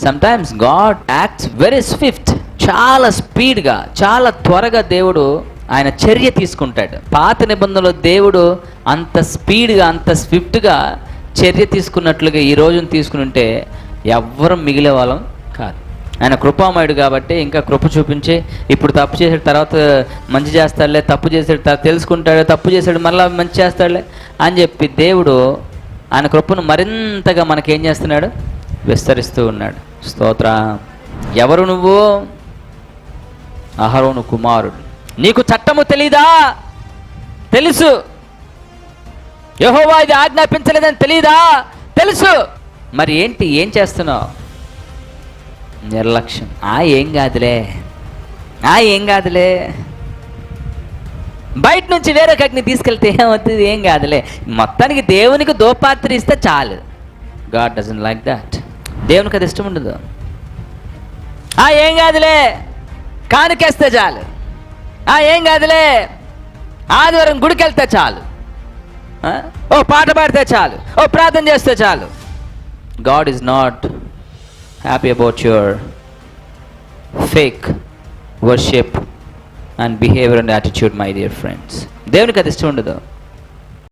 Sometimes God acts very Swift. చాలా స్పీడ్గా, చాలా త్వరగా దేవుడు ఆయన చర్య తీసుకుంటాడు. పాత నిబంధనలో దేవుడు అంత స్పీడ్గా, అంత స్విఫ్ట్గా చర్య తీసుకున్నట్లుగా ఈ రోజును తీసుకుని ఎవ్వరం మిగిలే వాళ్ళం కాదు. ఆయన కృపామయుడు కాబట్టి ఇంకా కృప చూపించి, ఇప్పుడు తప్పు చేసాడు తర్వాత మంచి చేస్తాడులే, తప్పు చేసాడు తర్వాత తెలుసుకుంటాడు, తప్పు చేశాడు మళ్ళీ మంచి చేస్తాడులే అని చెప్పి దేవుడు ఆయన కృపను మరింతగా మనకేం చేస్తున్నాడు, విస్తరిస్తూ ఉన్నాడు. స్తోత్ర. ఎవరు నువ్వు? అహరోను కుమారుడు. నీకు చట్టము తెలీదా? తెలుసు. యెహోవా ఇది ఆజ్ఞాపించలేదని తెలీదా? తెలుసు. మరి ఏంటి, ఏం చేస్తున్నావు? నిర్లక్ష్యం. ఏం కాదులే, ఏం కాదులే. బయట నుంచి వేరే అగ్ని తీసుకెళ్తే ఏమవుతుంది? ఏం కాదులే. మొత్తానికి దేవునికి దోపాత్ర ఇస్తే చాలు. God doesn't like that. దేవునికి అది ఇష్టం ఉండదు. ఏం కాదులే, కానుకేస్తే చాలు. ఏం కాదులే, ఆదివారం గుడికి వెళ్తే చాలు, ఓ పాట పాడితే చాలు, ఓ ప్రార్థన చేస్తే చాలు. God is not happy about your fake worship and behaviour and attitude, my dear friends. దేవునికి అది ఇష్టం ఉండదు.